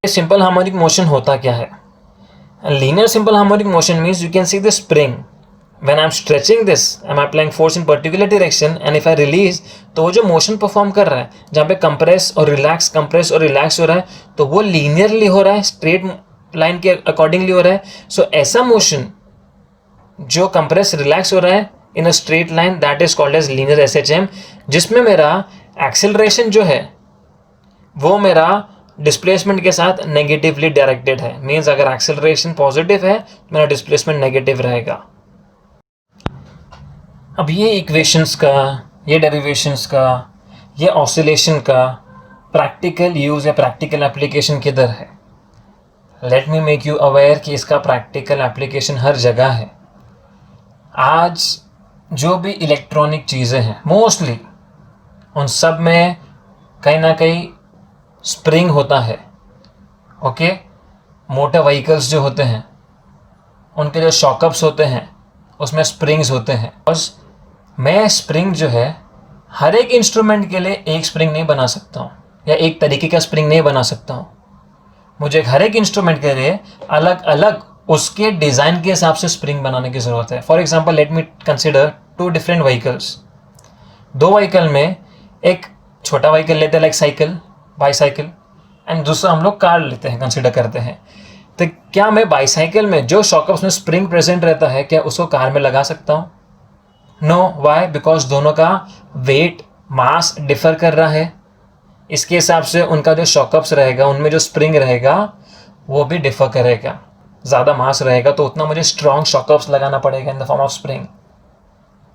Simple harmonic motion होता क्या है? Linear simple harmonic motion means you can see the spring when I'm stretching this, I'm applying force in particular direction and if I release, तो वो जो motion perform कर रहा है जहाँ पे कंप्रेस और रिलैक्स हो रहा है, तो वो लीनियरली हो रहा है, स्ट्रेट लाइन के अकॉर्डिंगली हो रहा है. सो ऐसा मोशन जो कंप्रेस रिलैक्स हो रहा है in a straight line, that is called as linear SHM, जिसमें मेरा एक्सेलरेशन जो है वो मेरा डिस्प्लेसमेंट के साथ नेगेटिवली डायरेक्टेड है. मीन्स अगर एक्सेलरेशन पॉजिटिव है तो मेरा डिस्प्लेसमेंट नेगेटिव रहेगा. अब ये इक्वेशंस का, ये डेरिवेशंस का, ये ऑसिलेशन का प्रैक्टिकल यूज़ या प्रैक्टिकल एप्लीकेशन किधर है? Let me make you aware कि इसका प्रैक्टिकल एप्लीकेशन हर जगह है. आज जो भी इलेक्ट्रॉनिक चीज़ें हैं मोस्टली उन सब में कहीं ना कहीं स्प्रिंग होता है. ओके, मोटर व्हीकल्स जो होते हैं उनके जो शॉकअप्स होते हैं उसमें स्प्रिंग्स होते हैं. बस मैं स्प्रिंग जो है हर एक इंस्ट्रूमेंट के लिए एक स्प्रिंग नहीं बना सकता हूँ या एक तरीके का स्प्रिंग नहीं बना सकता हूँ. मुझे हर एक इंस्ट्रूमेंट के लिए अलग अलग उसके डिज़ाइन के हिसाब से स्प्रिंग बनाने की ज़रूरत है. For example let me consider 2 different vehicles. 2 vehicle में एक छोटा व्हीकल लेते हैं लाइक साइकिल, बाईसाइकिल, एंड दूसरा हम लोग कार लेते हैं, कंसिडर करते हैं. तो क्या मैं बाईसाइकिल में जो शॉकअप्स में स्प्रिंग प्रेजेंट रहता है क्या उसको कार में लगा सकता हूँ? नो. वाई? बिकॉज दोनों का वेट मास डिफर कर रहा है. इसके हिसाब से उनका जो शॉकअप्स रहेगा, उनमें जो स्प्रिंग रहेगा वो भी डिफर करेगा. ज़्यादा मास रहेगा तो उतना मुझे स्ट्रॉन्ग शॉकअप्स लगाना पड़ेगा in the form of spring,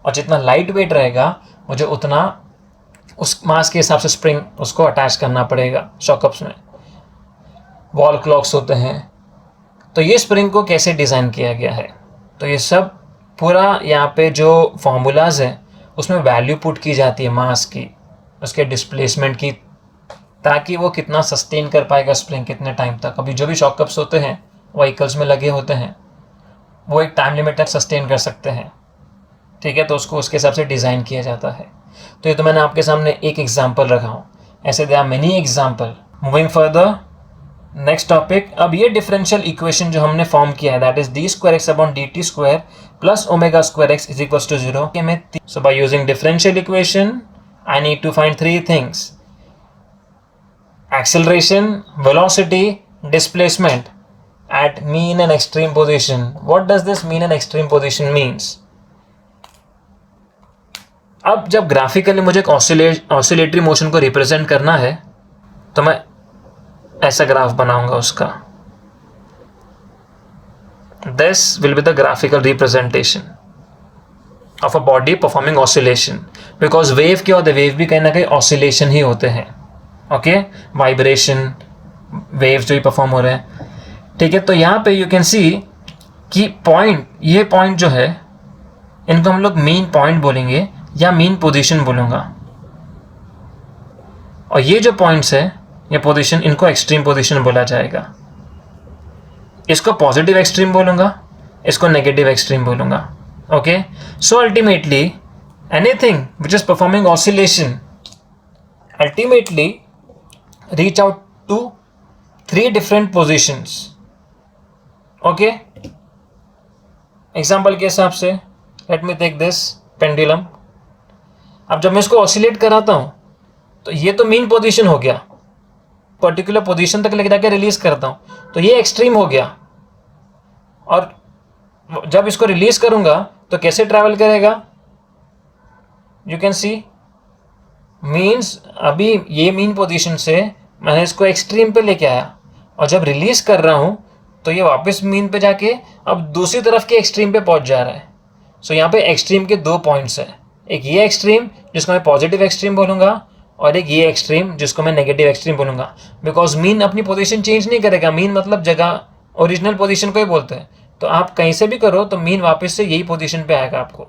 और जितना लाइट वेट रहेगा मुझे उतना उस मास के हिसाब से स्प्रिंग उसको अटैच करना पड़ेगा शॉकअप्स में. वॉल क्लॉक्स होते हैं. तो ये स्प्रिंग को कैसे डिज़ाइन किया गया है? तो ये सब पूरा यहाँ पे जो फॉर्मूलाज हैं उसमें वैल्यू पुट की जाती है मास की, उसके डिस्प्लेसमेंट की, ताकि वो कितना सस्टेन कर पाएगा स्प्रिंग कितने टाइम तक. अभी जो भी शॉकअप्स होते हैं व्हीकल्स में लगे होते हैं वो एक टाइम लिमिट तक सस्टेन कर सकते हैं. ठीक है, तो उसको उसके हिसाब से डिज़ाइन किया जाता है. तो ये तो मैंने आपके सामने एक एग्जाम्पल रखा हूँ. ऐसे there are many example. Moving further, next topic. अब ये डिफरेंशियल इक्वेशन जो हमने फॉर्म किया है that is d2x upon dt² plus ω2x is equals to 0. So by using differential equation I need to find 3 things: acceleration, velocity, displacement at mean and extreme position. What does this mean and extreme position means? अब जब graphically मुझे एक oscillatory motion को represent करना है तो मैं ऐसा ग्राफ बनाऊंगा उसका. This will be the graphical representation of a body performing oscillation. Because wave क्या होते हैं? वेव भी कहीं ना कहीं ऑसिलेशन ही होते हैं. ओके, वाइब्रेशन वेव जो ही परफॉर्म हो रहे हैं. ठीक है, तो यहाँ पे यू कैन सी कि पॉइंट, ये पॉइंट जो है इनको हम लोग मेन पॉइंट बोलेंगे या मेन पोजीशन बोलूँगा, और ये जो पॉइंट्स है या पोजीशन इनको एक्सट्रीम पोजीशन बोला जाएगा. इसको पॉजिटिव एक्सट्रीम बोलूँगा, इसको नेगेटिव एक्सट्रीम बोलूँगा. Okay, so ultimately anything which is performing oscillation ultimately reach out to 3 different positions. Okay, example के हिसाब से let me take this pendulum. अब जब मैं इसको ऑसिलेट कराता हूँ तो ये तो मीन पोजीशन हो गया, पर्टिकुलर पोजीशन तक लेके जाके रिलीज करता हूँ तो ये एक्सट्रीम हो गया. और जब इसको रिलीज करूँगा तो कैसे ट्रैवल करेगा? यू कैन सी मीन्स अभी ये मीन पोजीशन से मैंने इसको एक्सट्रीम पे लेके आया, और जब रिलीज कर रहा हूँ तो ये वापस मीन पे जाके अब दूसरी तरफ के एक्सट्रीम पे पहुंच जा रहा है. सो यहाँ पे एक्सट्रीम के 2 पॉइंट्स हैं. एक ये एक्सट्रीम जिसको मैं पॉजिटिव एक्सट्रीम बोलूँगा, और एक ये एक्सट्रीम जिसको मैं नेगेटिव एक्सट्रीम बोलूँगा. बिकॉज मीन अपनी पोजीशन चेंज नहीं करेगा. मीन मतलब जगह, ओरिजिनल पोजीशन को ही बोलते हैं. तो आप कहीं से भी करो तो मीन वापस से यही पोजीशन पे आएगा आपको.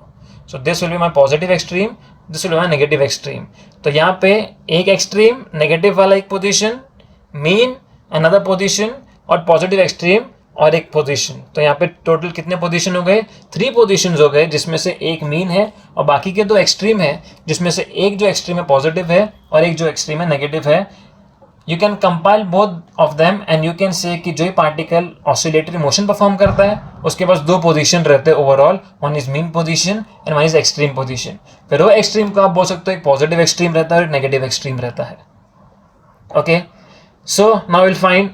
सो this will be my positive extreme, this will be my negative extreme. तो यहाँ पे एक एक्सट्रीम नेगेटिव वाला एक पोजीशन, मीन अनदर पोजीशन, और पॉजिटिव एक्सट्रीम और एक पोजीशन. तो यहाँ पे टोटल कितने पोजीशन हो गए? 3 पोजीशंस हो गए, जिसमें से एक मीन है और बाकी के 2 एक्सट्रीम है, जिसमें से एक जो एक्सट्रीम है पॉजिटिव है और एक जो एक्सट्रीम है नेगेटिव है. You can compile both of them and you can say कि जो ही पार्टिकल ऑसिलेटरी मोशन परफॉर्म करता है उसके पास दो पोजीशन रहते हैं overall, one is mean position and one is extreme position. फिर वो एक्सट्रीम को आप बोल सकते हो एक पॉजिटिव एक्सट्रीम रहता है और एक नेगेटिव एक्सट्रीम रहता है। Okay, so now will find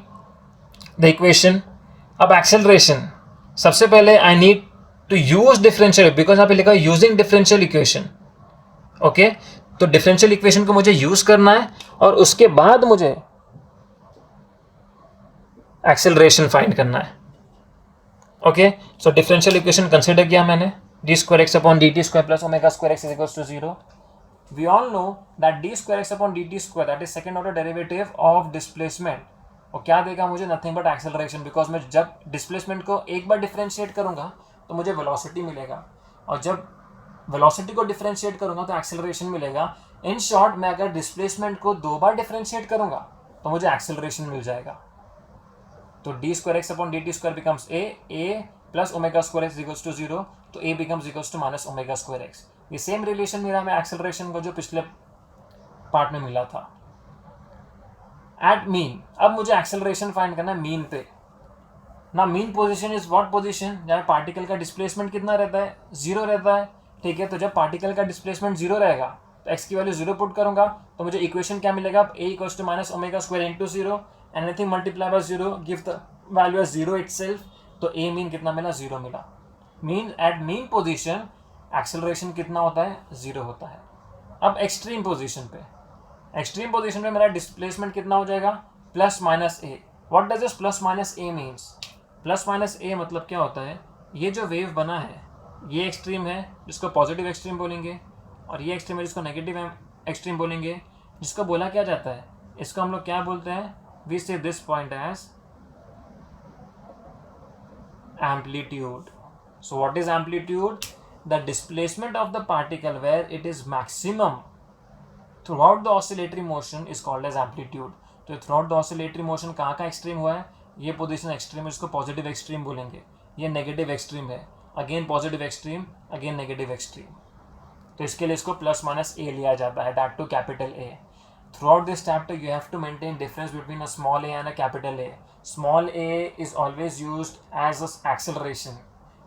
the equation. अब एक्सेलरेशन, सबसे पहले I need to use differential, because यहाँ पे लिखा है यूजिंग डिफरेंशियल इक्वेशन। ओके, तो डिफरेंशियल इक्वेशन को मुझे यूज करना है और उसके बाद मुझे एक्सेलरेशन फाइंड करना है। Okay, so differential equation consider किया मैंने, d square x upon d t square plus omega square x is equals to 0। We all know that d square x upon d t square that is second order derivative of displacement, और क्या देगा मुझे, nothing but acceleration, because मैं जब displacement को एक बार differentiate करूंगा तो मुझे वेलोसिटी मिलेगा, और जब वेलोसिटी को डिफरेंशिएट करूंगा तो एक्सेलरेशन मिलेगा। इन शॉर्ट, मैं अगर डिस्प्लेसमेंट को दो बार डिफरेंशिएट करूंगा तो मुझे एक्सेलरेशन मिल जाएगा। तो d square x upon d t square becomes a plus omega square x equals to 0, तो a becomes equals to minus omega square x. ये सेम रिलेशन मिला हमें एक्सेलरेशन को जो पिछले पार्ट में मिला था एट मीन। अब मुझे एक्सेलरेशन फाइंड करना है मीन पे ना। Mean position is what position, जहाँ पार्टिकल का डिस्प्लेसमेंट कितना रहता है, 0 रहता है। ठीक है, तो जब पार्टिकल का डिस्प्लेसमेंट 0 रहेगा तो एक्स की वैल्यू 0 पुट करूंगा तो मुझे इक्वेशन क्या मिलेगा, a equals to minus omega square into 0, anything multiply by 0 give the value as 0 itself. तो ए मीन कितना मिला, 0 मिला। Mean at mean position acceleration कितना होता है, 0 होता है। अब एक्सट्रीम पोजीशन पे, एक्सट्रीम पोजीशन में मेरा डिस्प्लेसमेंट कितना हो जाएगा, plus minus a. What does this plus minus a means, plus minus a मतलब क्या होता है, ये जो वेव बना है ये एक्सट्रीम है जिसको पॉजिटिव एक्सट्रीम बोलेंगे, और ये एक्सट्रीम है जिसको नेगेटिव एक्सट्रीम बोलेंगे। जिसको बोला क्या जाता है, इसको हम लोग क्या बोलते हैं, we say this point as amplitude. So what is amplitude, the displacement of the particle where it is maximum throughout the oscillatory motion is called as amplitude. तो थ्रूआउट द ऑसिलेटरी मोशन कहाँ का extreme हुआ है, ये position extreme है, इसको positive extreme बोलेंगे। ये नेगेटिव एक्सट्रीम है, again positive extreme, again negative extreme. तो इसके लिए इसको प्लस माइनस ए लिया जाता है, that to capital A. Throughout this chapter you have to maintain difference between a small a and a capital A. Small a is always used as a acceleration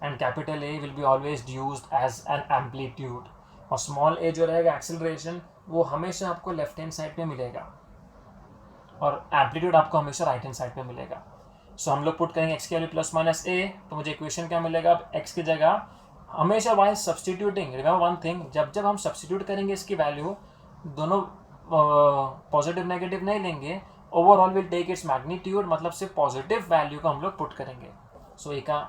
and capital A will be always used as an amplitude. और small a जो रहेगा acceleration, वो हमेशा आपको left hand side पे मिलेगा और amplitude आपको हमेशा राइट हैंड साइड पे मिलेगा। सो हम लोग पुट करेंगे एक्स की वैल्यू प्लस माइनस ए, तो मुझे इक्वेशन क्या मिलेगा, अब एक्स की जगह हमेशा wise substituting, remember one thing, जब जब हम सब्सटीट्यूट करेंगे इसकी वैल्यू, दोनों पॉजिटिव नेगेटिव नहीं लेंगे, overall will take its magnitude, मतलब सिर्फ पॉजिटिव वैल्यू को हम लोग पुट करेंगे। सो ए का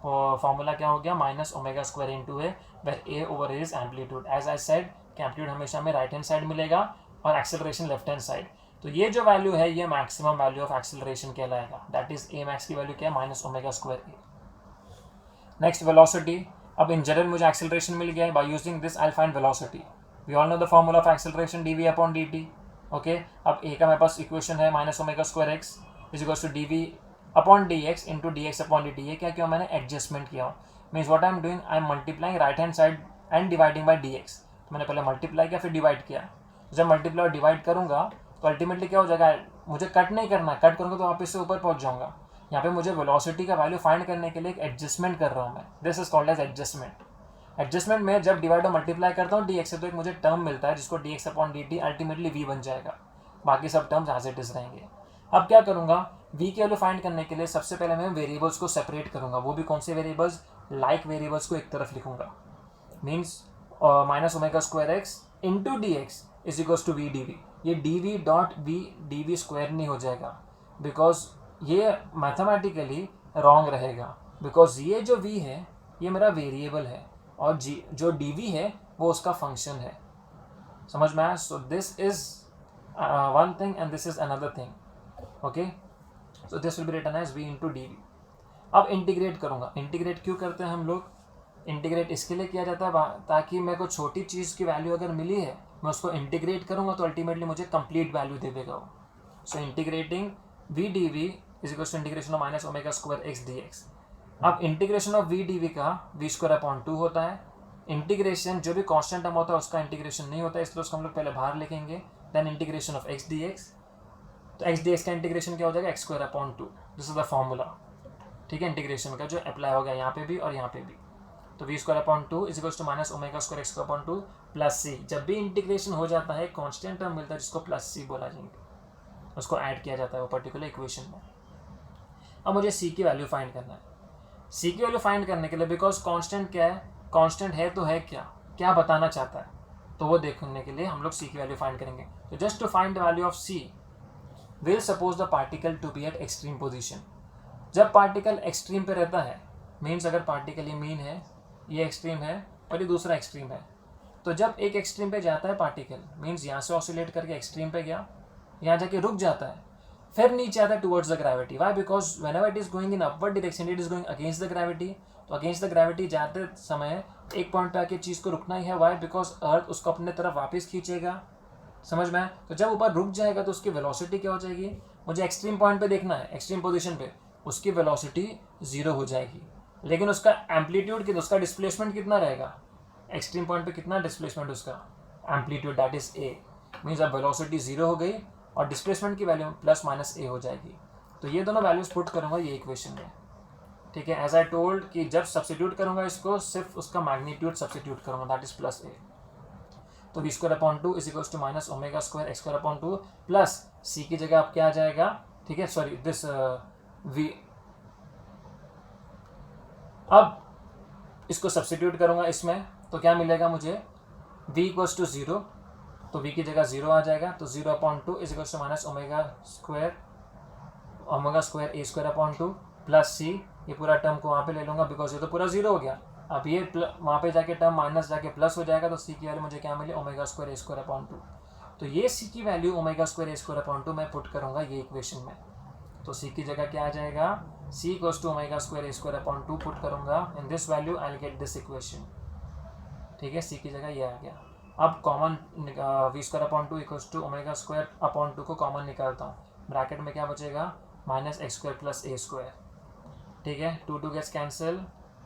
फॉर्मूला क्या हो गया, माइनस ओमेगा स्क्वायर इंटू है, where a over is amplitude. As I said, amplitude हमेशा हमें राइट हैंड साइड मिलेगा और एक्सेलरेशन लेफ्ट हैंड साइड। तो ये जो वैल्यू है ये मैक्सिमम वैल्यू ऑफ एक्सेलरेशन कहलाएगा, दैट इज ए मैक्स की वैल्यू क्या है, minus omega square a. Next velocity. अब इन जनरल मुझे एक्सेलरेशन मिल गया है, by using this I find velocity. We all know the formula of acceleration d v upon d t. Okay, अब a का मेरे पास इक्वेशन है minus omega square x is equals to d v upon d x into d x upon d T. ये क्या किया मैंने, adjustment किया। Means what I am doing, I am multiplying right hand side and dividing by D x. तो मैंने पहले multiply किया फिर डिवाइड किया। जब मल्टीप्लाई और डिवाइड करूंगा तो अल्टीमेटली क्या हो जाएगा, मुझे कट नहीं करना, कट करूंगा तो वापस से ऊपर पहुंच जाऊंगा। यहाँ पे मुझे वेलोसिटी का वैल्यू फाइंड करने के लिए एक एडजस्टमेंट कर रहा हूँ मैं, this is called as adjustment. Adjustment में जब डिवाइड और मल्टीप्लाई करता हूँ डी एक्स से, तो एक मुझे टर्म मिलता है जिसको d x upon d t ultimately v बन जाएगा, बाकी सब टर्म्स एज इट इज रहेंगे। अब क्या करूँगा, वी की वैल्यू फाइंड करने के लिए सबसे पहले मैं वेरिएबल्स को सेपरेट करूँगा। वो भी कौन से वेरिएबल्स, लाइक वेरिएबल्स को एक तरफ लिखूंगा। Means minus omega square x into d x is equals to v d v. ये d v dot v d v square नहीं हो जाएगा, बिकॉज ये मैथमेटिकली रॉन्ग रहेगा, बिकॉज ये जो v है ये मेरा वेरिएबल है और जी जो डी वी है वो उसका फंक्शन है। समझ में आया? So this is one thing and this is another thing. Okay, so this will be written as v into d v. अब इंटीग्रेट करूँगा। इंटीग्रेट क्यों करते हैं हम लोग, इंटीग्रेट इसके लिए किया जाता है ताकि मेरे को छोटी चीज़ की वैल्यू अगर मिली है मैं उसको इंटीग्रेट करूँगा तो अल्टीमेटली मुझे कंप्लीट वैल्यू दे देगा वो। So integrating v d v is equal to integration of minus omega square x d x. अब integration of v d v का वी स्क्वायर अपॉन 2 होता है। इंटीग्रेशन जो भी कॉन्स्टेंट टर्म होता है उसका इंटीग्रेशन नहीं होता है, इसलिए उसको हम लोग पहले बाहर लिखेंगे। Then integration of x d x तो एक्स डी एक्स का इंटीग्रेशन क्या हो जाएगा, x square upon 2. This is the formula, ठीक है, इंटीग्रेशन का जो अप्लाई हो गया यहाँ पे भी और यहाँ पे भी. तो v square upon 2 is equals to minus omega square x square upon 2 plus c. जब भी इंटीग्रेशन हो जाता है कांस्टेंट टर्म मिलता है जिसको प्लस सी बोला जाएंगे, उसको ऐड किया जाता है वो पर्टिकुलर इक्वेशन में. अब मुझे सी की वैल्यू फाइंड करना है. सी की वैल्यू फाइंड करने के लिए, बिकॉज कांस्टेंट क्या है, कांस्टेंट है तो है क्या, क्या बताना चाहता है, तो वो देखने के लिए हम लोग सी की वैल्यू फाइंड करेंगे. तो just to find the value of c, will suppose the particle to be at extreme position. जब पार्टिकल एक्सट्रीम पे रहता है, मीन्स अगर पार्टिकल ये मीन है, ये एक्सट्रीम है और ये दूसरा एक्सट्रीम है, तो जब एक एक्सट्रीम पे जाता है पार्टिकल, मीन्स यहाँ से ऑसिलेट करके एक्सट्रीम पे गया, यहाँ जाके रुक जाता है, फिर नीचे आता है towards the gravity. Why, because whenever it is going in upward direction it is going against the gravity. तो अगेंस्ट द ग्रेविटी जाते समय एक पॉइंट पे आके चीज़ को रुकना ही है. वाई, बिकॉज अर्थ उसको अपने तरफ वापस खींचेगा, समझ में. तो जब ऊपर रुक जाएगा तो उसकी वेलोसिटी क्या हो जाएगी, मुझे एक्सट्रीम पॉइंट पे देखना है, एक्सट्रीम पोजीशन पे, उसकी वेलोसिटी 0 हो जाएगी. लेकिन उसका एम्पलीट्यूड कितना, उसका डिस्प्लेसमेंट कितना रहेगा, एक्सट्रीम पॉइंट पे कितना डिस्प्लेसमेंट उसका amplitude, that is A. Means अब वेलोसिटी 0 हो गई और डिस्प्लेसमेंट की वैल्यू प्लस माइनस ए हो जाएगी. तो ये दोनों वैल्यूज पुट करूँगा ये इक्वेशन में, ठीक है. एज आई टोल्ड कि जब सब्स्टिट्यूट करूँगा इसको, सिर्फ उसका मैग्नीट्यूड सब्स्टिट्यूट करूँगा, दैट इज प्लस ए. तो v square upon 2 is equals to minus omega square x square upon 2 plus c की जगह अब क्या आ जाएगा, ठीक है, सॉरी दिस वी. अब इसको सब्स्टिट्यूट करूँगा इसमें, तो क्या मिलेगा मुझे, v इक्वल्स टू 0, तो v की जगह 0 आ जाएगा. तो 0 upon 2 is equals to minus omega square a square upon 2 plus c. ये पूरा टर्म को वहाँ पे ले लूँगा बिकॉज ये तो पूरा 0 हो गया. अब ये वहाँ पे जाके टर्म माइनस जाके प्लस हो जाएगा, तो सी की वैल्यू मुझे क्या मिले, omega square a square upon 2. तो ये सी की value omega square a square upon 2 मैं पुट करूँगा ये इक्वेशन में. तो सी की जगह क्या आ जाएगा, c equals to omega square a square upon 2 put करूँगा. In this value I will get this equation, ठीक है. c की जगह ये आ गया. अब common v square upon 2 equals to omega square upon 2 को कॉमन निकालता हूँ. ब्रैकेट में क्या बचेगा, minus x square plus a square, ठीक है. 2 गेट्स कैंसिल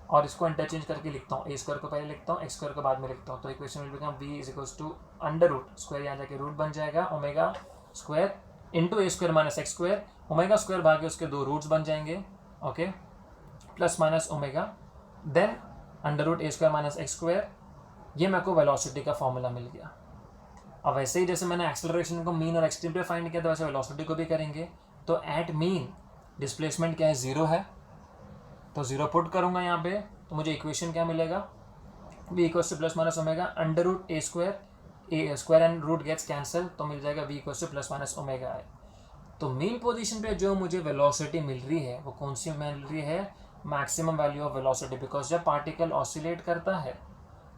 और इसको इंटरचेंज करके लिखता हूँ. ए स्क्वायर को पहले लिखता हूँ, एक्स स्क्वायर को बाद में लिखता हूँ. तो equation will become v is equals to under root square, यहाँ जाके रूट बन जाएगा, omega square into a square minus x square. Omega square भागे उसके 2 रूट्स बन जाएंगे, okay, plus minus omega, then under root a square minus x square. ये मेरे को वेलोसिटी का फॉर्मूला मिल गया. अब वैसे ही जैसे मैंने एक्सेलरेशन को मीन और एक्सट्रीम पे फाइंड किया था, वैसे वेलोसिटी को भी करेंगे. तो एट मीन डिस्प्लेसमेंट क्या है, 0 है, तो 0 पुट करूँगा यहाँ पे. तो मुझे इक्वेशन क्या मिलेगा, v equals to plus minus omega under root a square and root gets cancel, तो मिल जाएगा v equals to plus minus omega है. तो मेन पोजीशन पे जो मुझे वेलोसिटी मिल रही है वो कौन सी मिल रही है, maximum value of velocity. Because जब पार्टिकल ऑसिलेट करता है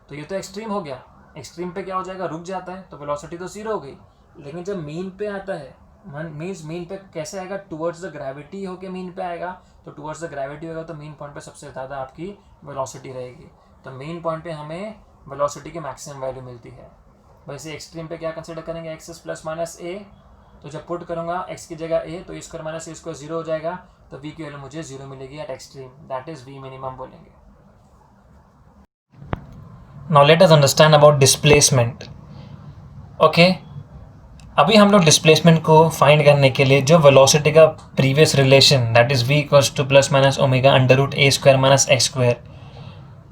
तो ये तो एक्सट्रीम हो गया, एक्सट्रीम पे क्या हो जाएगा, रुक जाता है, तो वेलोसिटी तो 0 हो गई. लेकिन जब मीन पे आता है, मीन्स मीन पे कैसे आएगा, टुवर्ड्स द ग्रेविटी होके मीन पे आएगा. तो टुवर्ड्स द ग्रेविटी होगा तो मीन पॉइंट पे सबसे ज़्यादा आपकी वेलोसिटी रहेगी. तो मेन पॉइंट पे हमें वेलोसिटी की मैक्सिमम वैल्यू मिलती है. वैसे एक्सट्रीम पे क्या कंसिडर करेंगे, एक्स प्लस माइनस ए. तो जब पुट करूँगा एक्स की जगह ए, तो ए स्क्वायर माइनस ए स्क्वायर 0 हो जाएगा. तो वी की वैल्यू मुझे 0 मिलेगी at extreme, that is we minimum बोलेंगे. Now let us understand about displacement. Okay, अभी हम लोग डिस्प्लेसमेंट को फाइंड करने के लिए जो वेलोसिटी का previous relation that is v equals to plus minus omega under root a square minus x square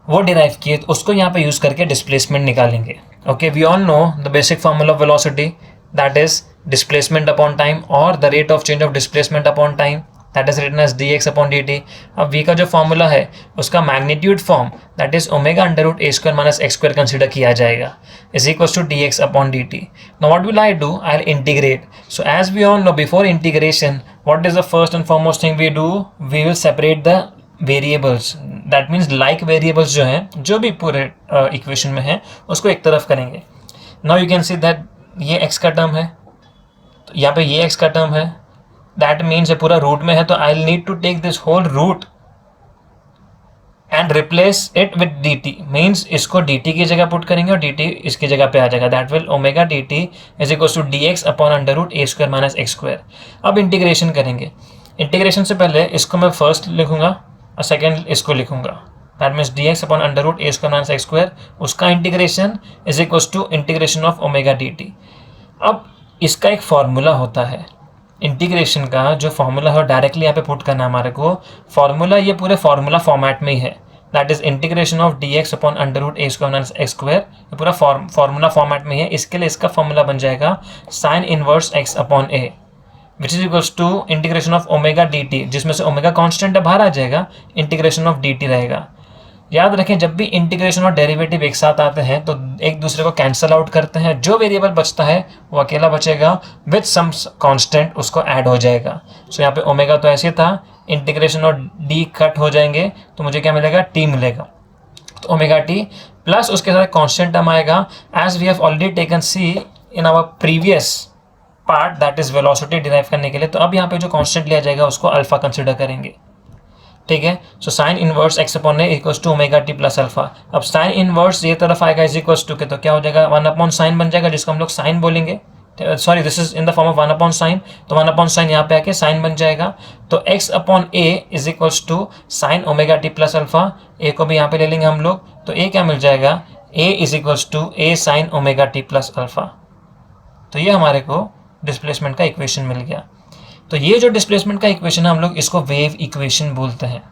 वो डिराइव किए, तो उसको यहाँ पे यूज़ करके डिस्प्लेसमेंट निकालेंगे. Okay, we all know the basic formula of velocity that is displacement upon time और the rate of change of displacement upon time, that is written as dx upon dt. अब v का जो formula है उसका magnitude form that is omega under root a square minus x square consider किया जाएगा, is equals to dx upon dt. Now what will I do, I will integrate. So as we all know before integration what is the first and foremost thing we do, we will separate the variables. That means like variables जो हैं, जो भी पूरे equation में है उसको एक तरफ करेंगे. Now you can see that ये x का टर्म है, तो यहाँ पे ये x का टर्म है, दैट मीन्स ये पूरा रूट में है. तो I will need to take this whole root and replace it with dt. Means इसको dt की जगह पुट करेंगे और dt इसकी जगह पे आ जाएगा. That will omega dt is equals to dx upon under root a square minus x square. अब इंटीग्रेशन करेंगे. इंटीग्रेशन से पहले इसको मैं फर्स्ट लिखूंगा और सेकेंड इसको लिखूंगा. That means dx upon under root a square minus x square, उसका integration is equals to integration of omega dt. अब इसका एक फॉर्मूला होता है इंटीग्रेशन का जो फॉर्मूला है डायरेक्टली यहाँ पे पुट करना है हमारे को। फॉर्मूला ये पूरे फॉर्मूला फॉर्मेट में ही है, that is integration of d x upon under root a square minus x square, ये पूरा फॉर्मूला फॉर्मेट में है। इसके लिए इसका फॉर्मूला बन जाएगा sine inverse x upon a which is equals to integration of omega d t, जिसमें से ओमेगा कॉन्स्टेंट बाहर आ जाएगा, इंटीग्रेशन ऑफ डी टी रहेगा। याद रखें जब भी इंटीग्रेशन और डेरिवेटिव एक साथ आते हैं तो एक दूसरे को कैंसल आउट करते हैं, जो वेरिएबल बचता है वो अकेला बचेगा, विथ सम कांस्टेंट उसको ऐड हो जाएगा। सो यहाँ पे ओमेगा तो ऐसे था, इंटीग्रेशन और डी कट हो जाएंगे तो मुझे क्या मिलेगा, टी मिलेगा। तो ओमेगा टी प्लस उसके साथ कांस्टेंट टर्म आएगा, as we have already taken c in our previous part, that is velocity derive करने के लिए। तो अब यहाँ पे जो कांस्टेंट लिया जाएगा उसको अल्फा कंसिडर करेंगे, ठीक है। So sine inverse x upon a equals to omega t plus alpha. अब साइन इनवर्स ये तरफ आएगा इज इक्वल्स टू के, तो क्या हो जाएगा, 1 अपॉन साइन बन जाएगा, जिसको हम लोग साइन बोलेंगे, sorry this is in the form of 1 upon sine, तो 1 अपॉन साइन यहाँ पे आके साइन बन जाएगा। तो x upon a is equals to sine omega t plus alpha, a को भी यहाँ पे ले लेंगे हम लोग, तो ए क्या मिल जाएगा, a is equals to a sine omega t plus alpha. तो ये हमारे को डिस्प्लेसमेंट का इक्वेशन मिल गया। तो ये जो डिस्प्लेसमेंट का इक्वेशन है हम लोग इसको वेव इक्वेशन बोलते हैं।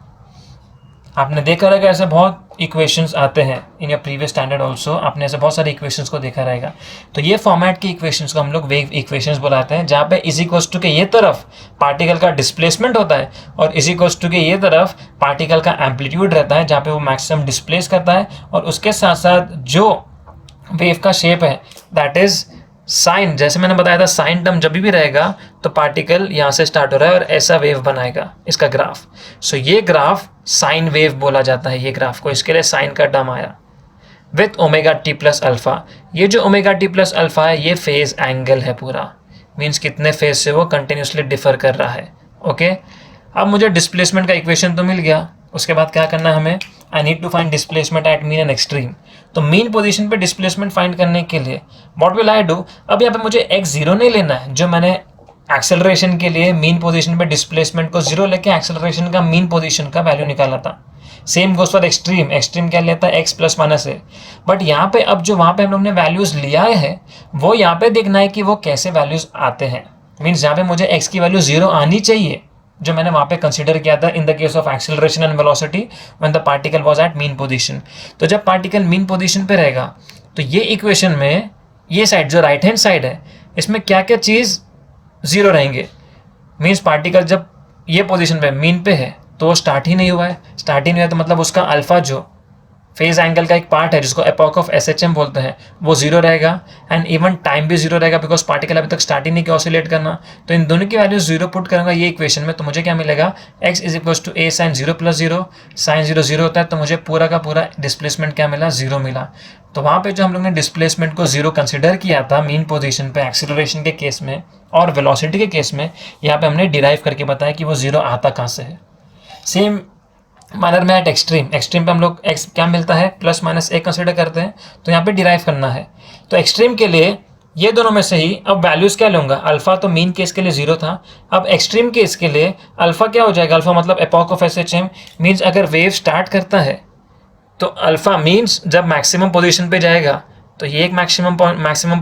आपने देखा रहेगा ऐसे बहुत इक्वेशंस आते हैं in your previous standard also, आपने ऐसे बहुत सारे इक्वेशंस को देखा रहेगा। तो ये फॉर्मेट की इक्वेशंस को हम लोग वेव इक्वेशंस बुलाते हैं, जहाँ पे इज इक्वल्स टू के ये तरफ पार्टिकल का डिस्प्लेसमेंट होता है और इज इक्वल्स टू के ये तरफ पार्टिकल का एम्पलीट्यूड रहता है, जहाँ पे वो मैक्सिमम डिस्प्लेस करता है, और उसके साथ साथ जो वेव का शेप है दैट इज साइन। जैसे मैंने बताया था साइन टर्म जब भी रहेगा तो पार्टिकल यहाँ से स्टार्ट हो रहा है और ऐसा वेव बनाएगा इसका ग्राफ। सो ये ग्राफ साइन वेव बोला जाता है, ये ग्राफ को, इसके लिए साइन का टर्म आया with omega t plus alpha. ये जो ओमेगा टी प्लस अल्फा है ये फेज एंगल है पूरा, मीन्स कितने फेज से वो कंटिन्यूसली डिफर कर रहा है, ओके। अब मुझे डिस्प्लेसमेंट का इक्वेशन तो मिल गया, उसके बाद क्या करना है हमें, I need to find displacement at mean and extreme. तो मीन पोजीशन पे डिस्प्लेसमेंट फाइंड करने के लिए व्हाट विल आई डू, अब यहाँ पे मुझे x0 नहीं लेना है, जो मैंने एक्सेलरेशन के लिए मीन पोजीशन पे डिस्प्लेसमेंट को 0 लेके एक्सेलरेशन का मीन पोजीशन का वैल्यू निकाला था। Same goes for extreme, extreme क्या लेता है, x प्लस माइनस है। बट यहाँ पे अब जो वहाँ पे हम लोग ने वैल्यूज़ लिया है वो यहाँ पे देखना है कि वो कैसे वैल्यूज़ आते हैं, मीन्स यहाँ पे मुझे x की वैल्यू 0 आनी चाहिए, जो मैंने वहाँ पे कंसीडर किया था in the case of acceleration and velocity when the particle was at mean position. तो जब पार्टिकल मीन पोजीशन पे रहेगा तो ये इक्वेशन में ये साइड जो राइट हैंड साइड है इसमें क्या क्या चीज़ 0 रहेंगे, मीन्स पार्टिकल जब ये पोजीशन पे मीन पे है तो वो स्टार्ट ही नहीं हुआ है, स्टार्ट ही नहीं हुआ तो मतलब उसका अल्फा जो फेज एंगल का एक पार्ट है जिसको एपॉक ऑफ SHM बोलते हैं वो 0 रहेगा, एंड इवन टाइम भी 0 रहेगा बिकॉज पार्टिकल अभी तक स्टार्ट ही नहीं किया ऑसिलेट करना। तो इन दोनों की वैल्यू 0 पुट करूँगा ये इक्वेशन में, तो मुझे क्या मिलेगा, x is equals to a sine 0 plus 0, sine 0 0 होता है, तो मुझे पूरा का पूरा डिस्प्लेसमेंट क्या मिला, 0 मिला। तो वहाँ पे जो हम लोग ने डिस्प्लेसमेंट को 0 कंसिडर किया था मीन पोजीशन पे एक्सीलरेशन के केस में और वेलोसिटी के केस में, यहाँ पे हमने डिराइव करके बताया कि वो 0 आता कहाँ से है। सेम मैनर में एट एक्सट्रीम, एक्सट्रीम पे हम लोग x क्या मिलता है, प्लस माइनस a कंसिडर करते हैं, तो यहाँ पे डिराइव करना है। तो एक्सट्रीम के लिए ये दोनों में से ही अब वैल्यूज़ क्या लूँगा, अल्फा तो मीन केस के लिए 0 था, अब एक्सट्रीम केस के लिए अल्फा क्या हो जाएगा, अल्फा मतलब एपॉक ऑफ SHM, मीन्स अगर वेव स्टार्ट करता है तो अल्फा मीन्स जब मैक्सिमम पोजीशन पे जाएगा तो ये एक मैक्सिमम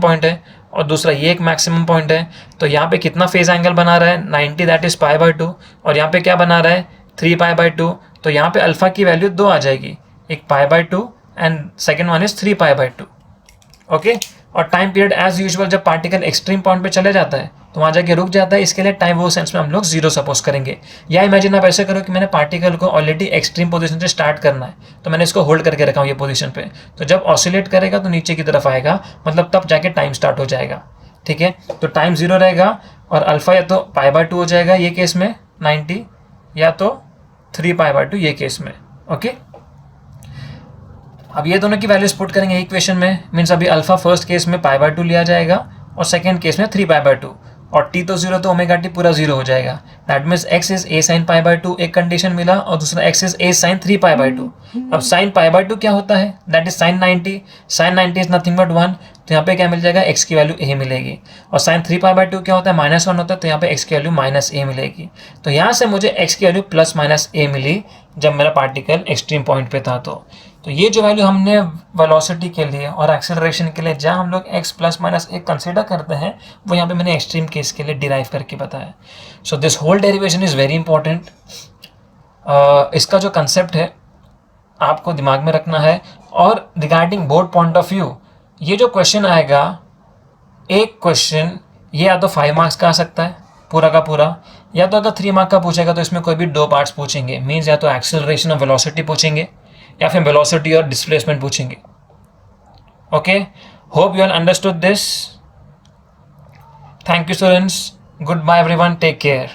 पॉइंट है और दूसरा ये एक मैक्सिमम पॉइंट है। तो यहाँ पे कितना फेज एंगल बना रहा है, 90 दैट इज π/2, और यहाँ पे क्या बना रहा है, 3π/2। तो यहाँ पे अल्फा की वैल्यू 2 आ जाएगी, एक π/2 and second one is 3π/2, okay. और टाइम पीरियड एज यूजुअल जब पार्टिकल एक्सट्रीम पॉइंट पे चले जाता है तो वहाँ जाके रुक जाता है, इसके लिए टाइम वो सेंस में हम लोग 0 सपोज करेंगे। या इमेजिन आप ऐसे करो कि मैंने पार्टिकल को ऑलरेडी एक्सट्रीम पोजीशन से स्टार्ट करना है, तो मैंने इसको होल्ड करके रखा हूँ ये पोजीशन पे, तो जब ऑसिलेट करेगा तो नीचे की तरफ आएगा, मतलब तब जाके टाइम स्टार्ट हो जाएगा, ठीक है। तो टाइम 0 रहेगा और अल्फा या तो π/2 हो जाएगा ये केस में 90, या तो 3π/2 ये केस में, ओके। अब ये दोनों की वैल्यूज पुट करेंगे इक्वेशन में, मीन्स अभी अल्फा फर्स्ट केस में π/2 लिया जाएगा और सेकेंड केस में 3π/2, और t तो 0 तो ओमेगा टी पूरा 0 हो जाएगा। That means x is a sine π/2 एक कंडीशन मिला और दूसरा x इज a साइन 3π/2। अब साइन π/2 क्या होता है, that is sine 90, sine 90 is nothing but 1, तो यहाँ पे क्या मिल जाएगा, x की वैल्यू a मिलेगी। और साइन 3π/2 क्या होता है, -1 होता है, तो यहाँ पे x की वैल्यू -a मिलेगी। तो यहाँ से मुझे x की वैल्यू +- a मिली जब मेरा पार्टिकल एक्सट्रीम पॉइंट पे था। तो तो ये जो वैल्यू हमने वेलोसिटी के लिए और एक्सेलरेशन के लिए जहाँ हम लोग x प्लस माइनस एक कंसिडर करते हैं, वो यहाँ पे मैंने एक्सट्रीम केस के लिए डिराइव करके बताया. So this whole derivation is very important. इसका जो कंसेप्ट है आपको दिमाग में रखना है. और regarding board point of view, ये जो क्वेश्चन आएगा, एक क्वेश्चन ये या तो 5 मार्क्स का आ सकता है पूरा का पूरा, या तो अगर 3 मार्क का पूछेगा तो इसमें कोई भी 2 पार्ट्स पूछेंगे. मीन्स या तो एक्सेलरेशन और वेलोसिटी पूछेंगे या फिर वेलोसिटी और डिस्प्लेसमेंट पूछेंगे. Okay, hope you all understood this. Thank you students. Goodbye everyone. Take care.